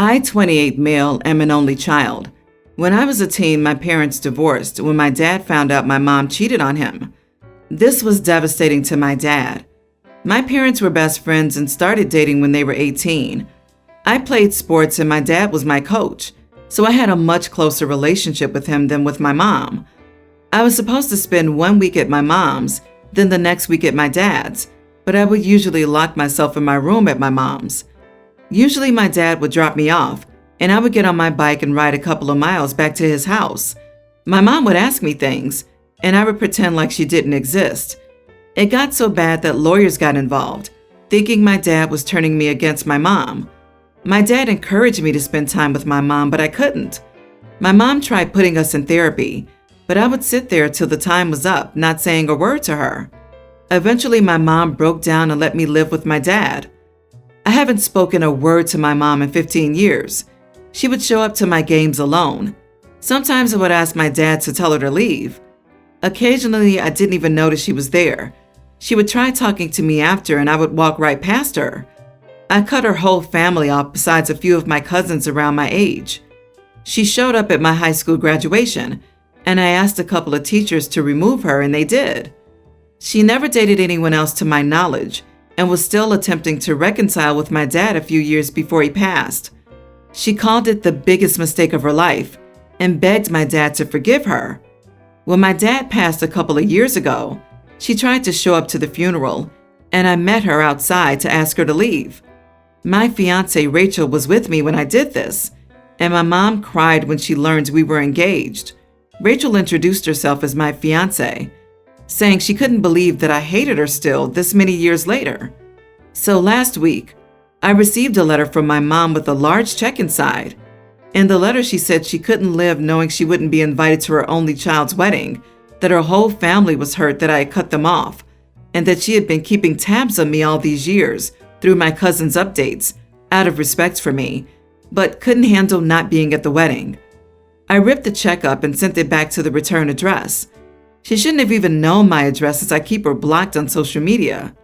I, 28 male, am an only child. When I was a teen, my parents divorced when my dad found out my mom cheated on him. This was devastating to my dad. My parents were best friends and started dating when they were 18. I played sports and my dad was my coach, so I had a much closer relationship with him than with my mom. I was supposed to spend 1 week at my mom's, then the next week at my dad's, but I would usually lock myself in my room at my mom's. Usually my dad would drop me off, and I would get on my bike and ride a couple of miles back to his house. My mom would ask me things, and I would pretend like she didn't exist. It got so bad that lawyers got involved, thinking my dad was turning me against my mom. My dad encouraged me to spend time with my mom, but I couldn't. My mom tried putting us in therapy, but I would sit there till the time was up, not saying a word to her. Eventually, my mom broke down and let me live with my dad. I haven't spoken a word to my mom in 15 years. She would show up to my games alone. Sometimes I would ask my dad to tell her to leave. Occasionally, I didn't even notice she was there. She would try talking to me after, and I would walk right past her. I cut her whole family off besides a few of my cousins around my age. She showed up at my high school graduation, and I asked a couple of teachers to remove her, and they did. She never dated anyone else to my knowledge, and was still attempting to reconcile with my dad a few years before he passed. She called it the biggest mistake of her life and begged my dad to forgive her. When my dad passed a couple of years ago, she tried to show up to the funeral, and I met her outside to ask her to leave. My fiancée Rachel was with me when I did this, and my mom cried when she learned we were engaged. Rachel introduced herself as my fiancée, saying she couldn't believe that I hated her still this many years later. So last week, I received a letter from my mom with a large check inside. In the letter, she said she couldn't live knowing she wouldn't be invited to her only child's wedding, that her whole family was hurt that I had cut them off, and that she had been keeping tabs on me all these years through my cousin's updates, out of respect for me, but couldn't handle not being at the wedding. I ripped the check up and sent it back to the return address. She shouldn't have even known my address as I keep her blocked on social media.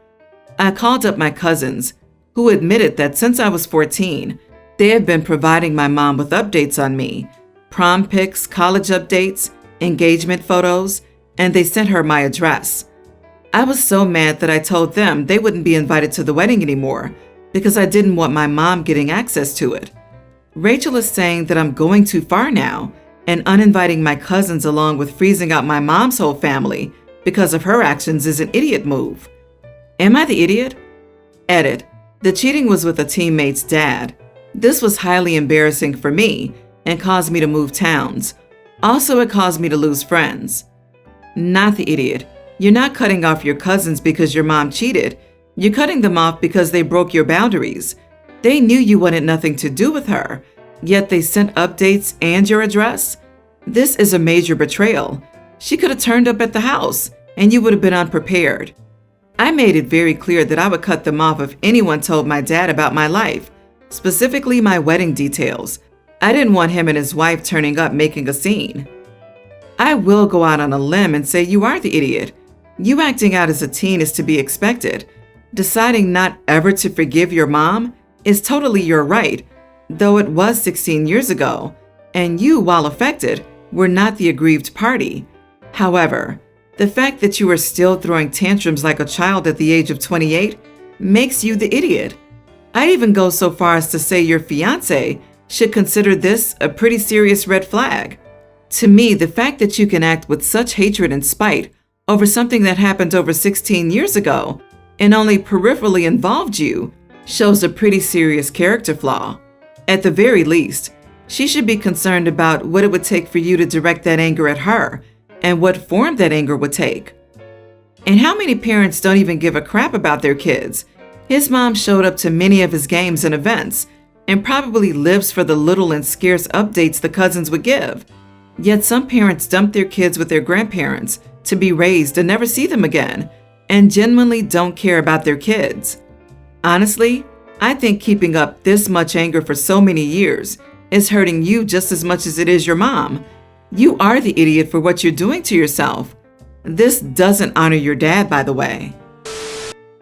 I called up my cousins, who admitted that since I was 14, they had been providing my mom with updates on me, prom pics, college updates, engagement photos, and they sent her my address. I was so mad that I told them they wouldn't be invited to the wedding anymore because I didn't want my mom getting access to it. Rachel is saying that I'm going too far now and uninviting my cousins along with freezing out my mom's whole family because of her actions is an idiot move. Am I the idiot? Edit. The cheating was with a teammate's dad. This was highly embarrassing for me and caused me to move towns. Also, it caused me to lose friends. Not the idiot. You're not cutting off your cousins because your mom cheated. You're cutting them off because they broke your boundaries. They knew you wanted nothing to do with her, yet they sent updates and your address? This is a major betrayal. She could have turned up at the house, and you would have been unprepared. I made it very clear that I would cut them off if anyone told my dad about my life, specifically my wedding details. I didn't want him and his wife turning up making a scene. I will go out on a limb and say you are the idiot. You acting out as a teen is to be expected. Deciding not ever to forgive your mom is totally your right, though it was 16 years ago, and you, while affected, were not the aggrieved party. However, the fact that you are still throwing tantrums like a child at the age of 28 makes you the idiot. I'd even go so far as to say your fiancé should consider this a pretty serious red flag. To me, the fact that you can act with such hatred and spite over something that happened over 16 years ago and only peripherally involved you shows a pretty serious character flaw. At the very least, she should be concerned about what it would take for you to direct that anger at her and what form that anger would take. And how many parents don't even give a crap about their kids? His mom showed up to many of his games and events and probably lives for the little and scarce updates the cousins would give. Yet some parents dump their kids with their grandparents to be raised and never see them again, and genuinely don't care about their kids. Honestly, I think keeping up this much anger for so many years is hurting you just as much as it is your mom. You are the idiot for what you're doing to yourself. This doesn't honor your dad, by the way.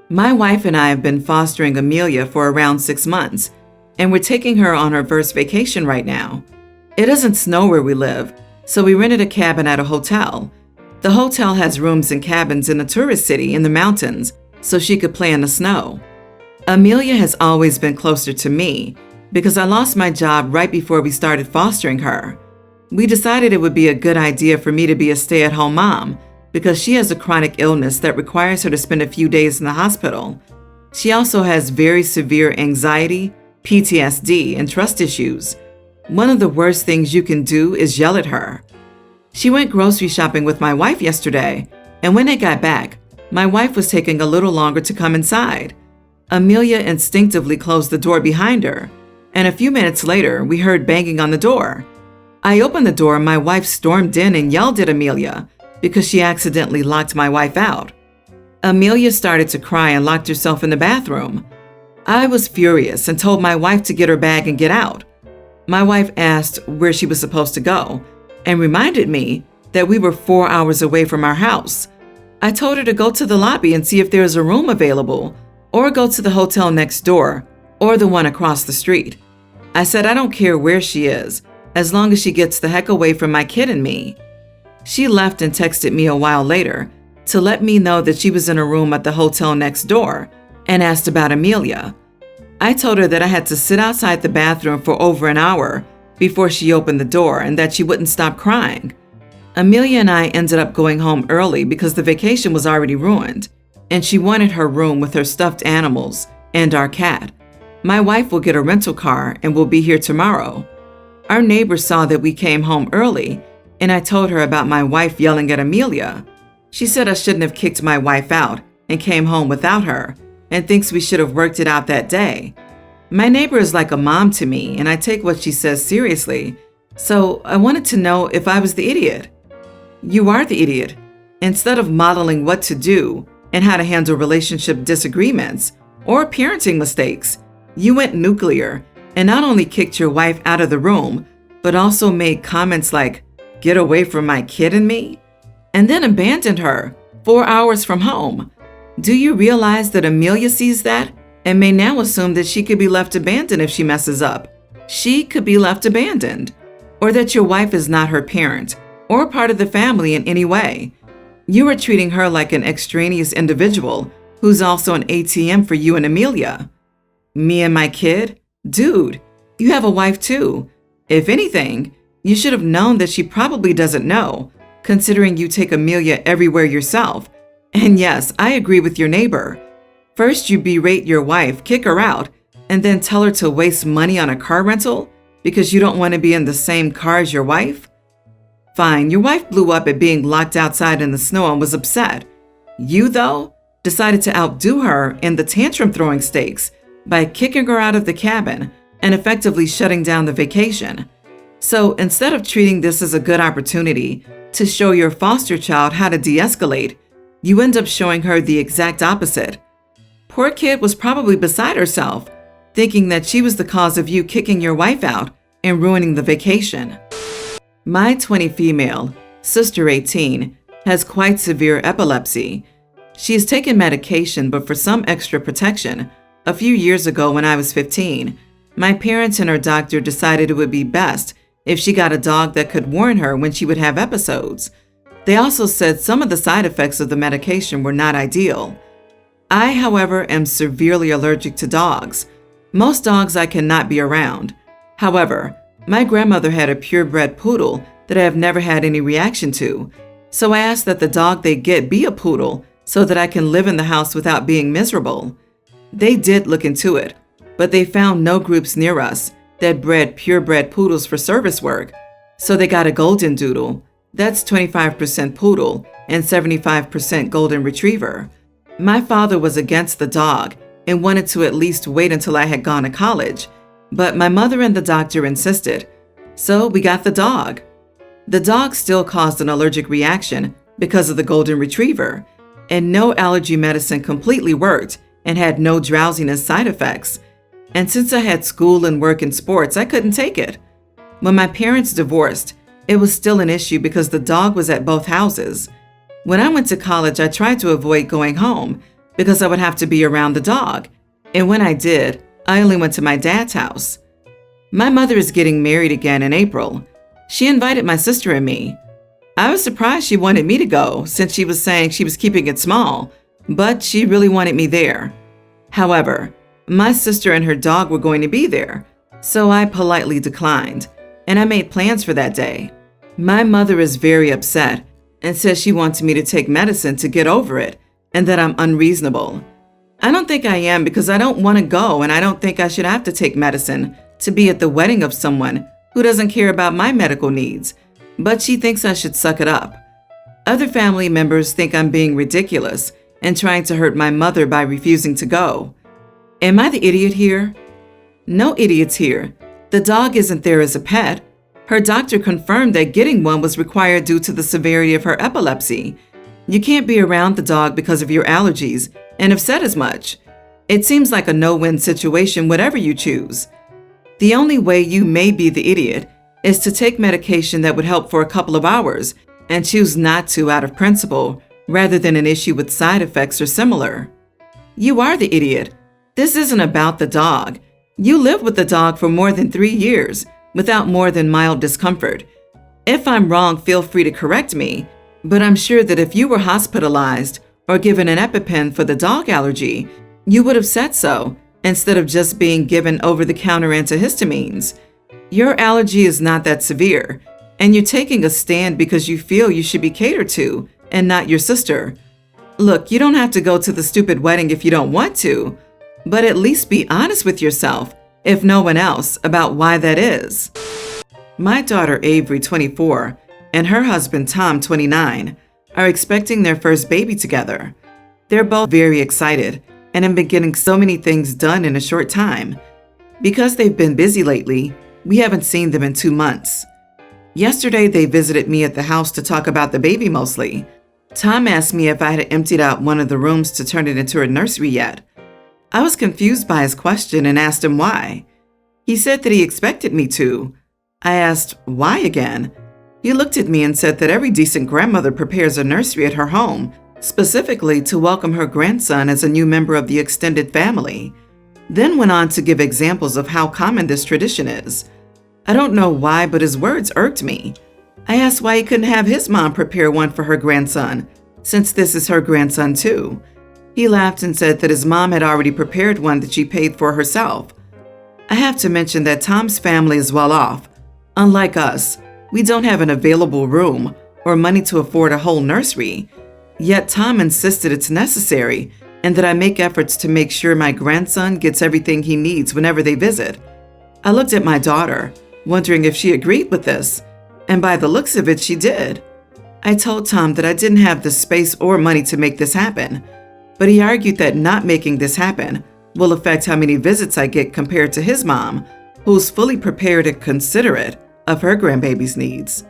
My wife and I have been fostering Amelia for around 6 months. and we're taking her on her first vacation right now. It doesn't snow where we live, so we rented a cabin at a hotel. The hotel has rooms and cabins in a tourist city in the mountains, so she could play in the snow. Amelia has always been closer to me because I lost my job right before we started fostering her. We decided it would be a good idea for me to be a stay-at-home mom because she has a chronic illness that requires her to spend a few days in the hospital. She also has very severe anxiety, PTSD, and trust issues. One of the worst things you can do is yell at her. She went grocery shopping with my wife yesterday, and when they got back, my wife was taking a little longer to come inside. Amelia instinctively closed the door behind her, and a few minutes later, we heard banging on the door. I opened the door and my wife stormed in and yelled at Amelia because she accidentally locked my wife out. Amelia started to cry and locked herself in the bathroom. I was furious and told my wife to get her bag and get out. My wife asked where she was supposed to go and reminded me that we were 4 hours away from our house. I told her to go to the lobby and see if there is a room available, or go to the hotel next door or the one across the street. I said I don't care where she is, as long as she gets the heck away from my kid and me. She left and texted me a while later to let me know that she was in a room at the hotel next door and asked about Amelia. I told her that I had to sit outside the bathroom for over an hour before she opened the door and that she wouldn't stop crying. Amelia and I ended up going home early because the vacation was already ruined, and she wanted her room with her stuffed animals and our cat. My wife will get a rental car and will be here tomorrow. Our neighbor saw that we came home early, and I told her about my wife yelling at Amelia. She said I shouldn't have kicked my wife out and came home without her, and thinks we should have worked it out that day. My neighbor is like a mom to me, and I take what she says seriously, so I wanted to know if I was the idiot. You are the idiot. Instead of modeling what to do and how to handle relationship disagreements or parenting mistakes, you went nuclear and not only kicked your wife out of the room, but also made comments like, "Get away from my kid and me," and then abandoned her 4 hours from home. Do you realize that Amelia sees that and may now assume that she could be left abandoned if she messes up? She could be left abandoned, or that your wife is not her parent or part of the family in any way. You are treating her like an extraneous individual who's also an ATM for you and Amelia. Me and my kid? Dude, you have a wife too. If anything, you should have known that she probably doesn't know, considering you take Amelia everywhere yourself. And yes, I agree with your neighbor. First you berate your wife, kick her out, and then tell her to waste money on a car rental because you don't want to be in the same car as your wife? Fine, your wife blew up at being locked outside in the snow and was upset. You, though, decided to outdo her in the tantrum throwing stakes by kicking her out of the cabin and effectively shutting down the vacation. So instead of treating this as a good opportunity to show your foster child how to de-escalate, you end up showing her the exact opposite. Poor kid was probably beside herself, thinking that she was the cause of you kicking your wife out and ruining the vacation. My 20 female, sister 18, has quite severe epilepsy. She has taken medication, but for some extra protection, a few years ago when I was 15, my parents and her doctor decided it would be best if she got a dog that could warn her when she would have episodes. They also said some of the side effects of the medication were not ideal. I, however, am severely allergic to dogs. Most dogs I cannot be around. However, my grandmother had a purebred poodle that I have never had any reaction to, so I asked that the dog they get be a poodle so that I can live in the house without being miserable. They did look into it, but they found no groups near us that bred purebred poodles for service work, so they got a golden doodle. That's 25% poodle and 75% golden retriever. My father was against the dog and wanted to at least wait until I had gone to college, but my mother and the doctor insisted, so we got the dog. The dog still caused an allergic reaction because of the golden retriever, and no allergy medicine completely worked and had no drowsiness side effects. And since I had school and work and sports, I couldn't take it. When my parents divorced, it was still an issue because the dog was at both houses. When I went to college, I tried to avoid going home because I would have to be around the dog. And when I did, I only went to my dad's house. My mother is getting married again in April. She invited my sister and me. I was surprised she wanted me to go since she was saying she was keeping it small, but she really wanted me there. However, my sister and her dog were going to be there, so I politely declined, and I made plans for that day. My mother is very upset and says she wants me to take medicine to get over it and that I'm unreasonable. I don't think I am because I don't want to go, and I don't think I should have to take medicine to be at the wedding of someone who doesn't care about my medical needs, but she thinks I should suck it up. Other family members think I'm being ridiculous and trying to hurt my mother by refusing to go. Am I the idiot here? No idiots here. The dog isn't there as a pet. Her doctor confirmed that getting one was required due to the severity of her epilepsy. You can't be around the dog because of your allergies and have said as much. It seems like a no-win situation whatever you choose. The only way you may be the idiot is to take medication that would help for a couple of hours and choose not to out of principle rather than an issue with side effects or similar. You are the idiot. This isn't about the dog. You lived with the dog for more than 3 years without more than mild discomfort. If I'm wrong, feel free to correct me, but I'm sure that if you were hospitalized or given an EpiPen for the dog allergy, you would have said so instead of just being given over-the-counter antihistamines. Your allergy is not that severe, and you're taking a stand because you feel you should be catered to and not your sister. Look, you don't have to go to the stupid wedding if you don't want to, but at least be honest with yourself, if no one else, about why that is. My daughter Avery, 24, and her husband Tom, 29, are expecting their first baby together. They're both very excited and have been getting so many things done in a short time. Because they've been busy lately, we haven't seen them in 2 months. Yesterday, they visited me at the house to talk about the baby mostly. Tom asked me if I had emptied out one of the rooms to turn it into a nursery yet. I was confused by his question and asked him why. He said that he expected me to. I asked, why again? He looked at me and said that every decent grandmother prepares a nursery at her home, specifically to welcome her grandson as a new member of the extended family. Then went on to give examples of how common this tradition is. I don't know why, but his words irked me. I asked why he couldn't have his mom prepare one for her grandson, since this is her grandson too. He laughed and said that his mom had already prepared one that she paid for herself. I have to mention that Tom's family is well off. Unlike us, we don't have an available room or money to afford a whole nursery. Yet Tom insisted it's necessary and that I make efforts to make sure my grandson gets everything he needs whenever they visit. I looked at my daughter, wondering if she agreed with this, and by the looks of it, she did. I told Tom that I didn't have the space or money to make this happen, but he argued that not making this happen will affect how many visits I get compared to his mom, who's fully prepared and considerate of her grandbaby's needs.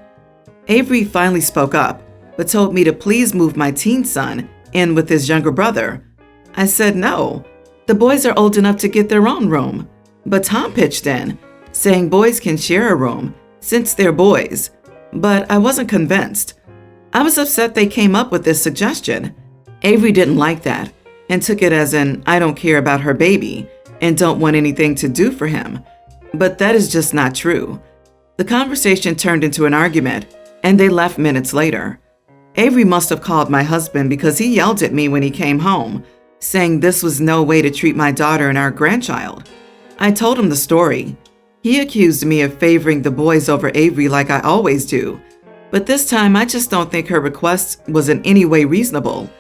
Avery finally spoke up, but told me to please move my teen son in with his younger brother. I said no. The boys are old enough to get their own room. But Tom pitched in, saying boys can share a room since they're boys. But I wasn't convinced. I was upset they came up with this suggestion. Avery didn't like that and took it as an I don't care about her baby and don't want anything to do for him. But that is just not true. The conversation turned into an argument, and they left minutes later. Avery must have called my husband because he yelled at me when he came home, saying this was no way to treat my daughter and our grandchild. I told him the story. He accused me of favoring the boys over Avery like I always do, but this time I just don't think her request was in any way reasonable.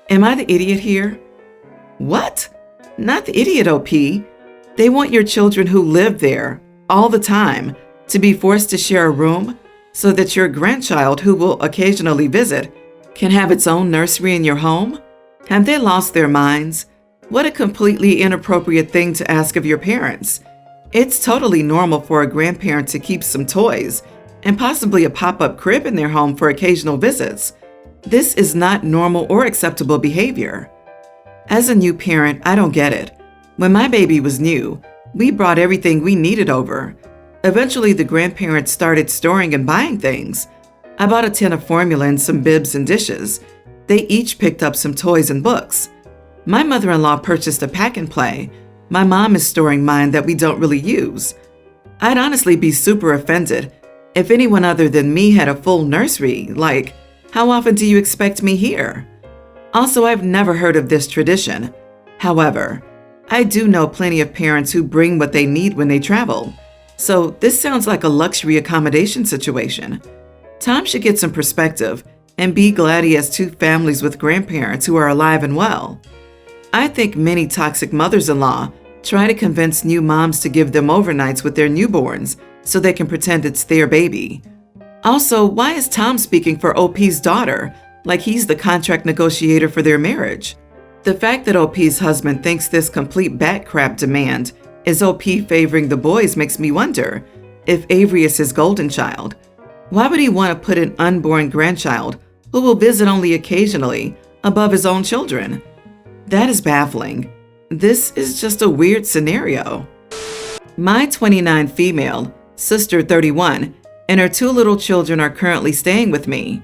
Am I the idiot here? What? Not the idiot, OP. They want your children who live there all the time to be forced to share a room so that your grandchild, who will occasionally visit, can have its own nursery in your home? Have they lost their minds? What a completely inappropriate thing to ask of your parents. It's totally normal for a grandparent to keep some toys and possibly a pop-up crib in their home for occasional visits. This is not normal or acceptable behavior. As a new parent, I don't get it. When my baby was new, we brought everything we needed over. Eventually, the grandparents started storing and buying things. I bought a tin of formula and some bibs and dishes. They each picked up some toys and books. My mother-in-law purchased a pack and play, My mom is storing mine that we don't really use. I'd honestly be super offended if anyone other than me had a full nursery. Like, how often do you expect me here? Also, I've never heard of this tradition. However, I do know plenty of parents who bring what they need when they travel. So this sounds like a luxury accommodation situation. Tom should get some perspective and be glad he has two families with grandparents who are alive and well. I think many toxic mothers-in-law try to convince new moms to give them overnights with their newborns so they can pretend it's their baby. Also, why is Tom speaking for OP's daughter like he's the contract negotiator for their marriage? The fact that OP's husband thinks this complete backcrap demand is OP favoring the boys makes me wonder if Avery is his golden child. Why would he want to put an unborn grandchild who will visit only occasionally above his own children? That is baffling. This is just a weird scenario. My 29 female, sister 31, and her two little children are currently staying with me.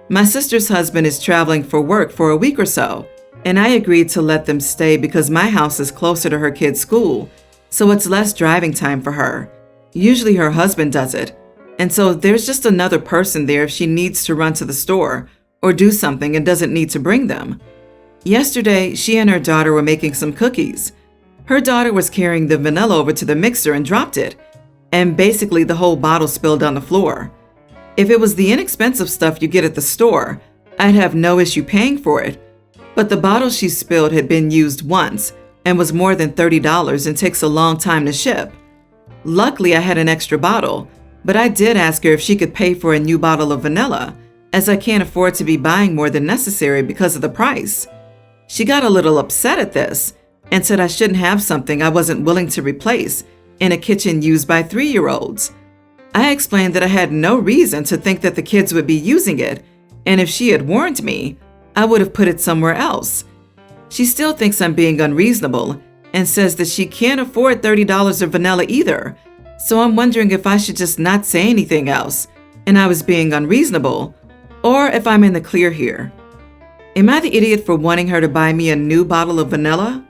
My sister's husband is traveling for work for a week or so, and I agreed to let them stay because my house is closer to her kids' school, so it's less driving time for her. Usually her husband does it, and so there's just another person there if she needs to run to the store or do something and doesn't need to bring them. Yesterday, she and her daughter were making some cookies. Her daughter was carrying the vanilla over to the mixer and dropped it, and basically the whole bottle spilled on the floor. If it was the inexpensive stuff you get at the store, I'd have no issue paying for it, but the bottle she spilled had been used once and was more than $30 and takes a long time to ship. Luckily, I had an extra bottle, but I did ask her if she could pay for a new bottle of vanilla, as I can't afford to be buying more than necessary because of the price. She got a little upset at this and said I shouldn't have something I wasn't willing to replace in a kitchen used by 3-year-olds. I explained that I had no reason to think that the kids would be using it, and if she had warned me, I would have put it somewhere else. She still thinks I'm being unreasonable and says that she can't afford $30 of vanilla either, so I'm wondering if I should just not say anything else and I was being unreasonable, or if I'm in the clear here. Am I the idiot for wanting her to buy me a new bottle of vanilla?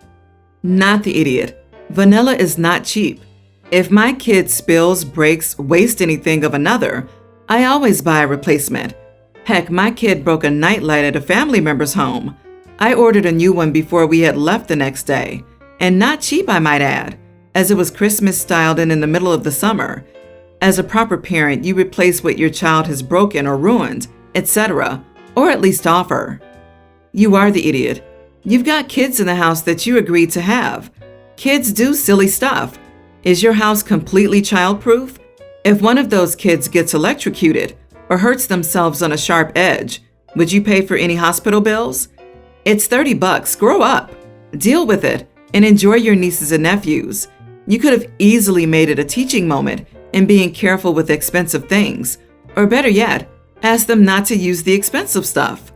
Not the idiot. Vanilla is not cheap. If my kid spills, breaks, wastes anything of another, I always buy a replacement. Heck, my kid broke a nightlight at a family member's home. I ordered a new one before we had left the next day. And not cheap, I might add, as it was Christmas styled and in the middle of the summer. As a proper parent, you replace what your child has broken or ruined, etc., or at least offer. You are the idiot. You've got kids in the house that you agreed to have. Kids do silly stuff. Is your house completely childproof? If one of those kids gets electrocuted or hurts themselves on a sharp edge, would you pay for any hospital bills? It's $30. Grow up. Deal with it and enjoy your nieces and nephews. You could have easily made it a teaching moment in being careful with expensive things, or better yet, ask them not to use the expensive stuff.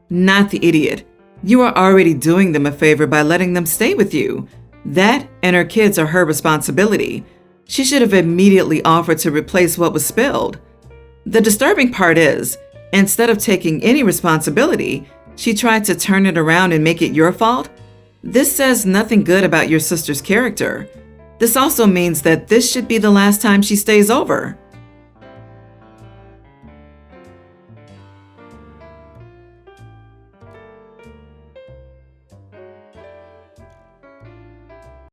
Not the idiot. You are already doing them a favor by letting them stay with you. That and her kids are her responsibility. She should have immediately offered to replace what was spilled. The disturbing part is, instead of taking any responsibility, she tried to turn it around and make it your fault. This says nothing good about your sister's character. This also means that this should be the last time she stays over.